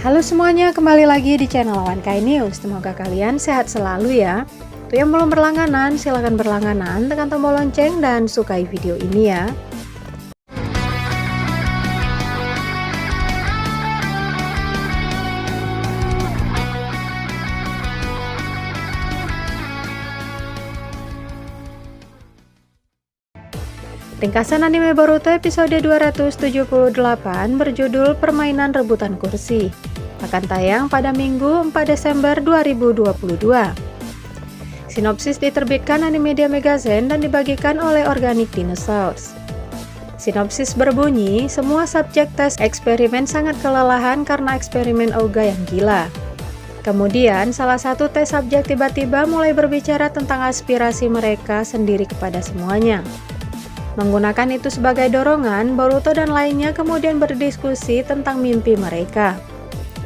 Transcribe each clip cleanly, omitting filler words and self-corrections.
Halo semuanya, kembali lagi di channel Wan Kai News. Semoga kalian sehat selalu ya. Untuk yang belum berlangganan, silahkan berlangganan, tekan tombol lonceng dan sukai video ini ya. Ringkasan anime Boruto episode 278 berjudul Permainan Rebutan Kursi akan tayang pada Minggu 4 Desember 2022. Sinopsis diterbitkan Animedia Magazine dan dibagikan oleh Organic Dinosaurs. Sinopsis berbunyi, semua subjek tes eksperimen sangat kelelahan karena eksperimen Ouga yang gila. Kemudian, salah satu tes subjek tiba-tiba mulai berbicara tentang aspirasi mereka sendiri kepada semuanya. Menggunakan itu sebagai dorongan, Boruto dan lainnya kemudian berdiskusi tentang mimpi mereka.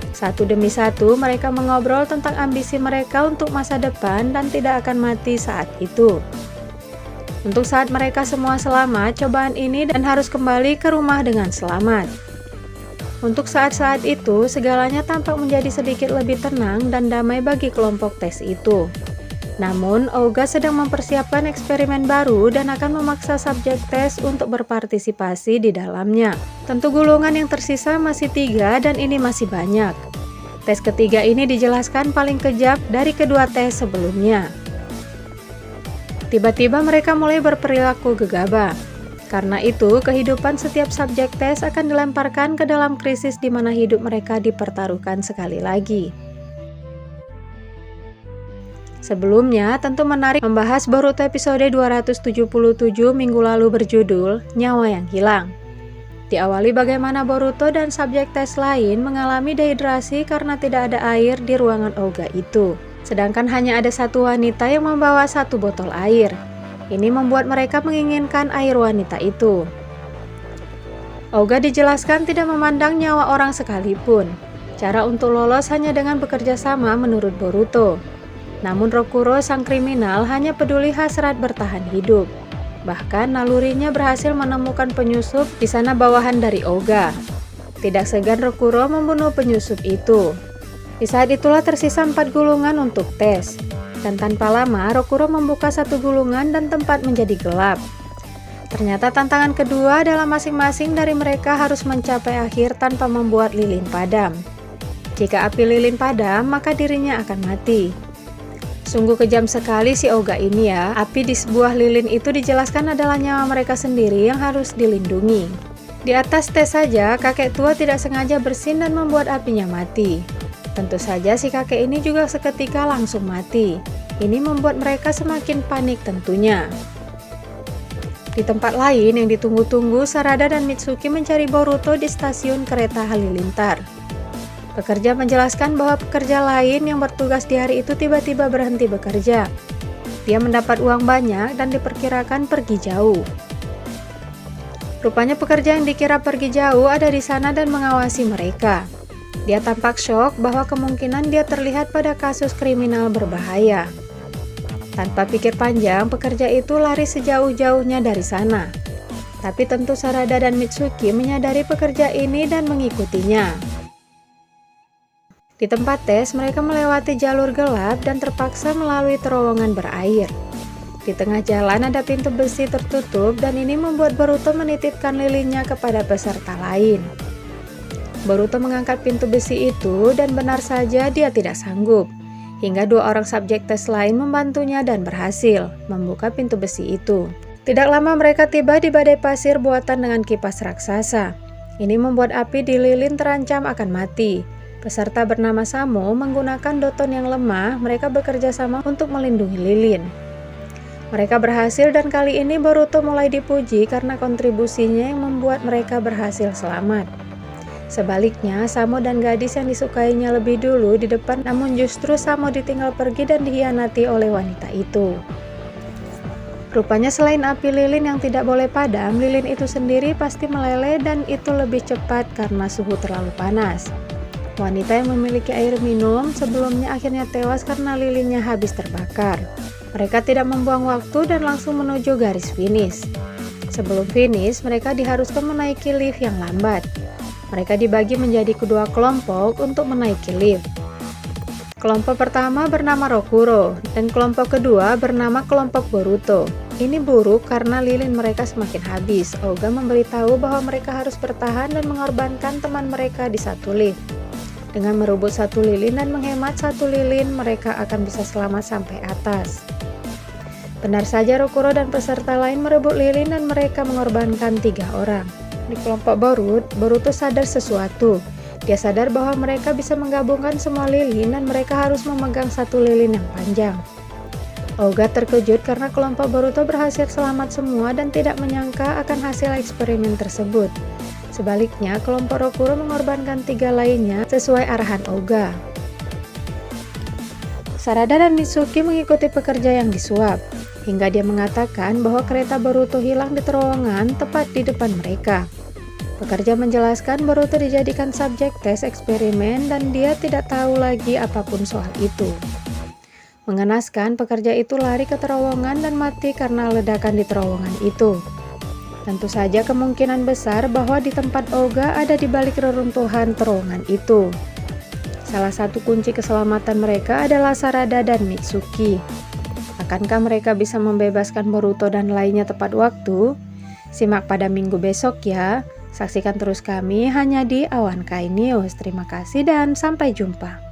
Satu demi satu, mereka mengobrol tentang ambisi mereka untuk masa depan dan tidak akan mati saat itu. Untuk saat mereka semua selamat cobaan ini dan harus kembali ke rumah dengan selamat. Untuk saat-saat itu, segalanya tampak menjadi sedikit lebih tenang dan damai bagi kelompok tes itu. Namun, Ouga sedang mempersiapkan eksperimen baru dan akan memaksa subjek tes untuk berpartisipasi di dalamnya. Tentu gulungan yang tersisa masih 3 dan ini masih banyak. Tes ketiga ini dijelaskan paling kejam dari kedua tes sebelumnya. Tiba-tiba mereka mulai berperilaku gegabah. Karena itu, kehidupan setiap subjek tes akan dilemparkan ke dalam krisis di mana hidup mereka dipertaruhkan sekali lagi. Sebelumnya, tentu menarik membahas Boruto episode 277 minggu lalu berjudul Nyawa yang Hilang. Diawali bagaimana Boruto dan subjek tes lain mengalami dehidrasi karena tidak ada air di ruangan Ouga itu. Sedangkan hanya ada satu wanita yang membawa satu botol air. Ini membuat mereka menginginkan air wanita itu. Ouga dijelaskan tidak memandang nyawa orang sekalipun. Cara untuk lolos hanya dengan bekerja sama menurut Boruto. Namun Rokuro sang kriminal hanya peduli hasrat bertahan hidup. Bahkan nalurinya berhasil menemukan penyusup di sana bawahan dari Ouga. Tidak segan Rokuro membunuh penyusup itu. Di saat itulah tersisa 4 gulungan untuk tes. Dan tanpa lama Rokuro membuka satu gulungan dan tempat menjadi gelap. Ternyata tantangan kedua adalah masing-masing dari mereka harus mencapai akhir tanpa membuat lilin padam. Jika api lilin padam, maka dirinya akan mati. Sungguh kejam sekali si Ouga ini ya. Api di sebuah lilin itu dijelaskan adalah nyawa mereka sendiri yang harus dilindungi. Di atas tes saja, kakek tua tidak sengaja bersin dan membuat apinya mati. Tentu saja si kakek ini juga seketika langsung mati. Ini membuat mereka semakin panik tentunya. Di tempat lain yang ditunggu-tunggu, Sarada dan Mitsuki mencari Boruto di stasiun kereta halilintar. Pekerja menjelaskan bahwa pekerja lain yang bertugas di hari itu tiba-tiba berhenti bekerja. Dia mendapat uang banyak dan diperkirakan pergi jauh. Rupanya pekerja yang dikira pergi jauh ada di sana dan mengawasi mereka. Dia tampak syok bahwa kemungkinan dia terlihat pada kasus kriminal berbahaya. Tanpa pikir panjang, pekerja itu lari sejauh-jauhnya dari sana. Tapi tentu Sarada dan Mitsuki menyadari pekerja ini dan mengikutinya. Di tempat tes, mereka melewati jalur gelap dan terpaksa melalui terowongan berair. Di tengah jalan ada pintu besi tertutup dan ini membuat Boruto menitipkan lilinnya kepada peserta lain. Boruto mengangkat pintu besi itu dan benar saja dia tidak sanggup. Hingga 2 orang subjek tes lain membantunya dan berhasil membuka pintu besi itu. Tidak lama mereka tiba di badai pasir buatan dengan kipas raksasa. Ini membuat api di lilin terancam akan mati. Peserta bernama Samo menggunakan doton yang lemah, mereka bekerja sama untuk melindungi lilin. Mereka berhasil dan kali ini Boruto mulai dipuji karena kontribusinya yang membuat mereka berhasil selamat. Sebaliknya, Samo dan gadis yang disukainya lebih dulu di depan, namun justru Samo ditinggal pergi dan dikhianati oleh wanita itu. Rupanya selain api lilin yang tidak boleh padam, lilin itu sendiri pasti meleleh dan itu lebih cepat karena suhu terlalu panas. Wanita yang memiliki air minum sebelumnya akhirnya tewas karena lilinnya habis terbakar. Mereka tidak membuang waktu dan langsung menuju garis finish. Sebelum finish, mereka diharuskan menaiki lift yang lambat. Mereka dibagi menjadi kedua kelompok untuk menaiki lift. Kelompok pertama bernama Rokuro, dan kelompok kedua bernama kelompok Boruto. Ini buruk karena lilin mereka semakin habis. Ouga memberitahu bahwa mereka harus bertahan dan mengorbankan teman mereka di satu lift. Dengan merebut satu lilin dan menghemat satu lilin, mereka akan bisa selamat sampai atas. Benar saja, Rokuro dan peserta lain merebut lilin dan mereka mengorbankan 3 orang. Di kelompok Boruto sadar sesuatu. Dia sadar bahwa mereka bisa menggabungkan semua lilin dan mereka harus memegang satu lilin yang panjang. Ouga terkejut karena kelompok Boruto berhasil selamat semua dan tidak menyangka akan hasil eksperimen tersebut. Sebaliknya, kelompok Rokuro mengorbankan 3 lainnya sesuai arahan Ouga. Sarada dan Mitsuki mengikuti pekerja yang disuap, hingga dia mengatakan bahwa kereta Boruto hilang di terowongan tepat di depan mereka. Pekerja menjelaskan Boruto dijadikan subjek tes eksperimen dan dia tidak tahu lagi apapun soal itu. Mengenaskan, pekerja itu lari ke terowongan dan mati karena ledakan di terowongan itu. Tentu saja kemungkinan besar bahwa di tempat Ouga ada di balik reruntuhan terowongan itu. Salah satu kunci keselamatan mereka adalah Sarada dan Mitsuki. Akankah mereka bisa membebaskan Boruto dan lainnya tepat waktu? Simak pada minggu besok ya. Saksikan terus kami hanya di Awan Kai News. Terima kasih dan sampai jumpa.